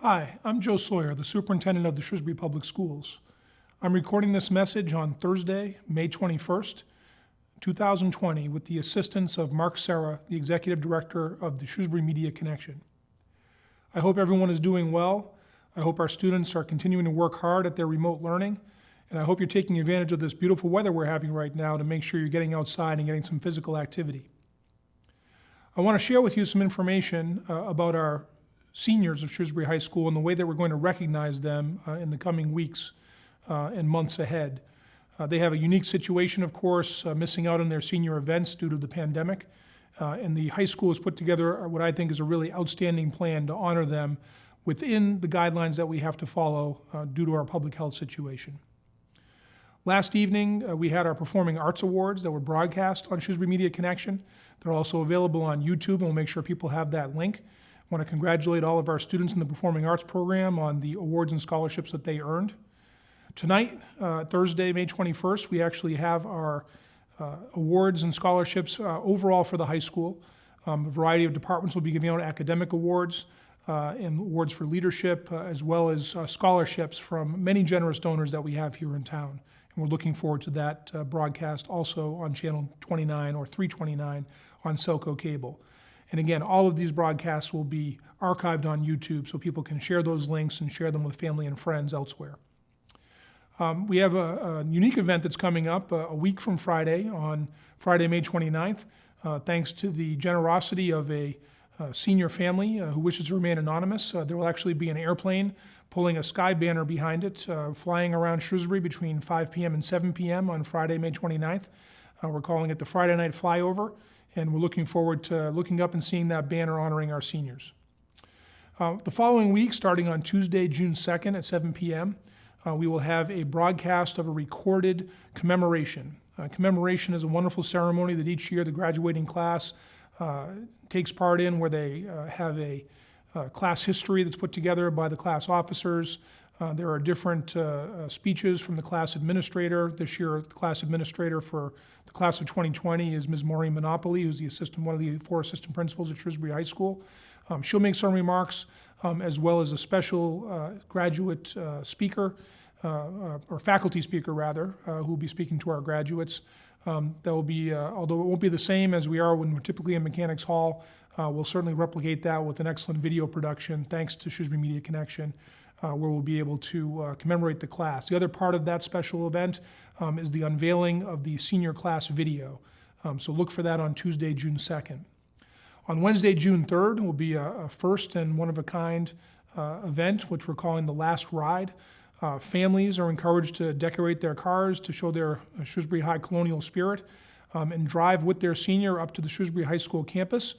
Hi, I'm Joe Sawyer, the Superintendent of the Shrewsbury Public Schools. I'm recording this message on Thursday, May 21st, 2020, with the assistance of Mark Serra, the Executive Director of the Shrewsbury Media Connection. I hope everyone is doing well. I hope our students are continuing to work hard at their remote learning, and I hope you're taking advantage of this beautiful weather we're having right now to make sure you're getting outside and getting some physical activity. I want to share with you some information about our seniors of Shrewsbury High School and the way that we're going to recognize them in the coming weeks and months ahead. They have a unique situation, of course, missing out on their senior events due to the pandemic, and the high school has put together what I think is a really outstanding plan to honor them within the guidelines that we have to follow due to our public health situation. Last evening, we had our Performing Arts Awards that were broadcast on Shrewsbury Media Connection. They're also available on YouTube, and we'll make sure people have that link. I want to congratulate all of our students in the Performing Arts program on the awards and scholarships that they earned. Tonight, Thursday, May 21st, we actually have our awards and scholarships overall for the high school. A variety of departments will be giving out academic awards and awards for leadership, as well as scholarships from many generous donors that we have here in town. And we're looking forward to that broadcast also on Channel 29 or 329 on Selco Cable. And again, all of these broadcasts will be archived on YouTube so people can share those links and share them with family and friends elsewhere. We have a unique event that's coming up a week from Friday, on Friday, May 29th, thanks to the generosity of a senior family who wishes to remain anonymous. There will actually be an airplane pulling a sky banner behind it, flying around Shrewsbury between 5 p.m. and 7 p.m. on Friday, May 29th. We're calling it the Friday Night Flyover, and we're looking forward to looking up and seeing that banner honoring our seniors. The following week, starting on Tuesday, June 2nd at 7 p.m., we will have a broadcast of a recorded commemoration. Commemoration is a wonderful ceremony that each year the graduating class takes part in, where they have a class history that's put together by the class officers. There are different speeches from the class administrator. This year, the class administrator for the class of 2020 is Ms. Maureen Monopoly, who's one of the 4 assistant principals at Shrewsbury High School. She'll make some remarks, as well as a special graduate speaker, or faculty speaker rather, who will be speaking to our graduates. That will be, although it won't be the same as we are when we're typically in Mechanics Hall, we'll certainly replicate that with an excellent video production, thanks to Shrewsbury Media Connection, where we'll be able to commemorate the class. The other part of that special event is the unveiling of the senior class video. So look for that on Tuesday, June 2nd. On Wednesday, June 3rd, will be a first and one-of-a-kind event, which we're calling the Last Ride. Families are encouraged to decorate their cars to show their Shrewsbury High colonial spirit and drive with their senior up to the Shrewsbury High School campus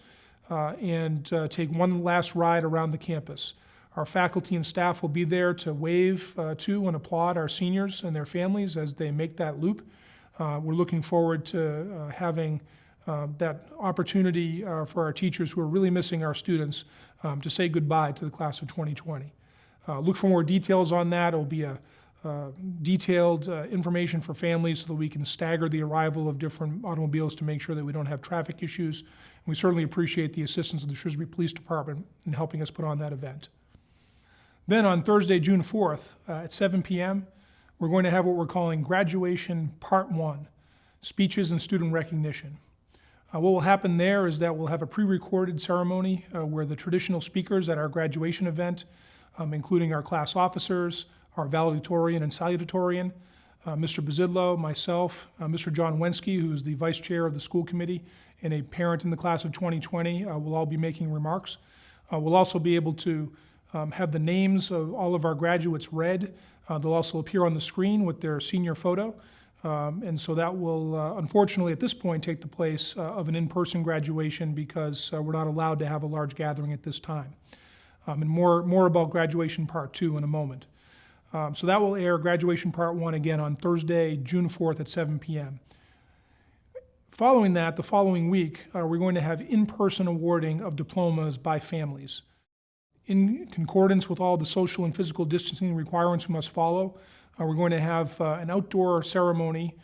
and take one last ride around the campus. Our faculty and staff will be there to wave to and applaud our seniors and their families as they make that loop. We're looking forward to having that opportunity for our teachers who are really missing our students to say goodbye to the class of 2020. Look for more details on that. It'll be a detailed information for families so that we can stagger the arrival of different automobiles to make sure that we don't have traffic issues. And we certainly appreciate the assistance of the Shrewsbury Police Department in helping us put on that event. Then on Thursday, June 4th at 7 p.m., we're going to have what we're calling Graduation Part 1, Speeches and Student Recognition. What will happen there is that we'll have a pre-recorded ceremony where the traditional speakers at our graduation event, including our class officers, our valedictorian and salutatorian, Mr. Bazidlo, myself, Mr. John Wensky, who is the vice chair of the school committee and a parent in the class of 2020, will all be making remarks. We'll also be able to have the names of all of our graduates read. They'll also appear on the screen with their senior photo. And so that will, unfortunately, at this point, take the place of an in-person graduation because we're not allowed to have a large gathering at this time. And more about Graduation Part 2 in a moment. So that will air Graduation Part 1 again on Thursday, June 4th at 7 p.m. Following that, the following week, we're going to have in-person awarding of diplomas by families. In concordance with all the social and physical distancing requirements we must follow, we're going to have an outdoor ceremony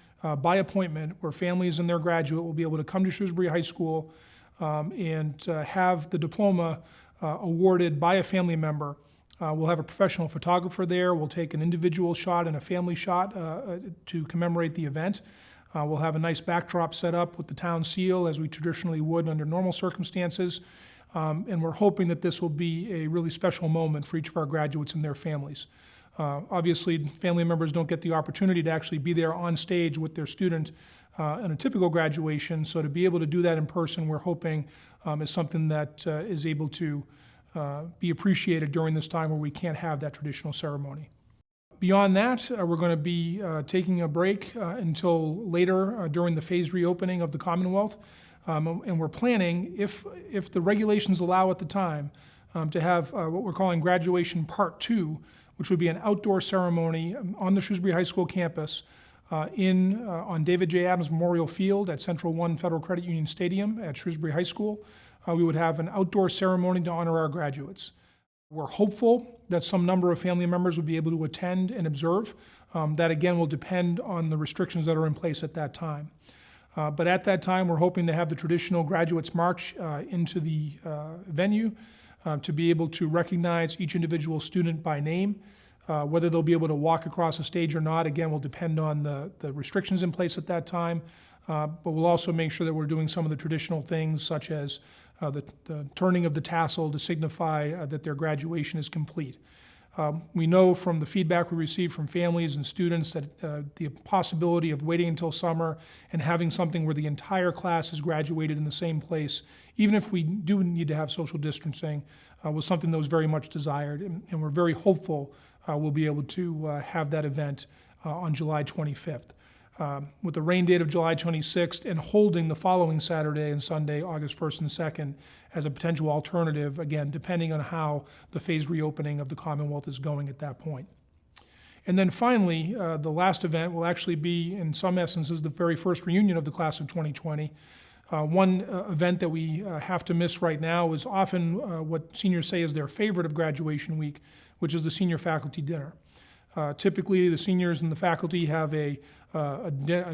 by appointment where families and their graduate will be able to come to Shrewsbury High School and have the diploma awarded by a family member We'll have a professional photographer there. We'll take an individual shot and a family shot to commemorate the event. We'll have a nice backdrop set up with the town seal as we traditionally would under normal circumstances. And we're hoping that this will be a really special moment for each of our graduates and their families. Obviously, family members don't get the opportunity to actually be there on stage with their student in a typical graduation, so to be able to do that in person, we're hoping is something that is able to be appreciated during this time where we can't have that traditional ceremony. Beyond that, we're going to be taking a break until later during the phased reopening of the Commonwealth. And we're planning, if the regulations allow at the time, to have what we're calling graduation part 2, which would be an outdoor ceremony on the Shrewsbury High School campus on David J. Adams Memorial Field at Central One Federal Credit Union Stadium at Shrewsbury High School. We would have an outdoor ceremony to honor our graduates. We're hopeful that some number of family members would be able to attend and observe. That again will depend on the restrictions that are in place at that time. But at that time, we're hoping to have the traditional graduates march into the venue to be able to recognize each individual student by name. Whether they'll be able to walk across the stage or not, again, will depend on the restrictions in place at that time. But we'll also make sure that we're doing some of the traditional things, such as the turning of the tassel to signify that their graduation is complete. We know from the feedback we receive from families and students that the possibility of waiting until summer and having something where the entire class is graduated in the same place, even if we do need to have social distancing, was something that was very much desired. And we're very hopeful we'll be able to have that event on July 25th. With the rain date of July 26th and holding the following Saturday and Sunday, August 1st and 2nd, as a potential alternative, again, depending on how the phased reopening of the Commonwealth is going at that point. And then finally, the last event will actually be, in some essences, the very first reunion of the class of 2020. One event that we have to miss right now is often what seniors say is their favorite of graduation week, which is the senior faculty dinner. Typically, the seniors and the faculty have a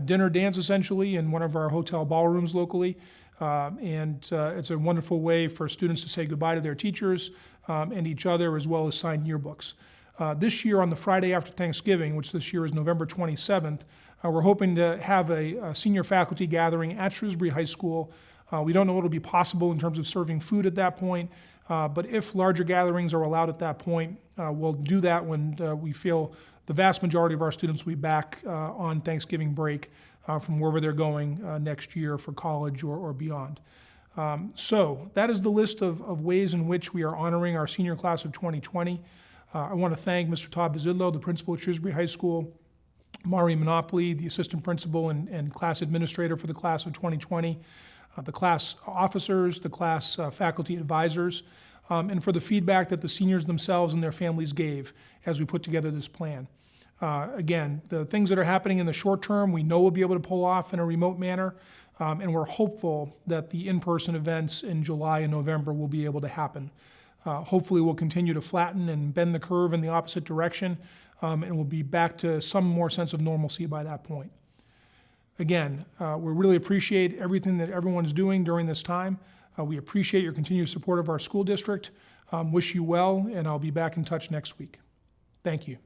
dinner dance, essentially, in one of our hotel ballrooms locally. And it's a wonderful way for students to say goodbye to their teachers and each other, as well as sign yearbooks. This year, on the Friday after Thanksgiving, which this year is November 27th, we're hoping to have a senior faculty gathering at Shrewsbury High School. We don't know what will be possible in terms of serving food at that point, but if larger gatherings are allowed at that point, we'll do that when we feel the vast majority of our students will be back on Thanksgiving break from wherever they're going next year for college or beyond. So that is the list of ways in which we are honoring our senior class of 2020. I want to thank Mr. Todd Bazidlo, the principal at Shrewsbury High School, Mari Monopoly, the assistant principal and class administrator for the class of 2020, the class officers, the class faculty advisors, and for the feedback that the seniors themselves and their families gave as we put together this plan. Again, the things that are happening in the short term, we know we'll be able to pull off in a remote manner, and we're hopeful that the in-person events in July and November will be able to happen. Hopefully we'll continue to flatten and bend the curve in the opposite direction, and we'll be back to some more sense of normalcy by that point. Again, we really appreciate everything that everyone's doing during this time. We appreciate your continued support of our school district. Wish you well, and I'll be back in touch next week. Thank you.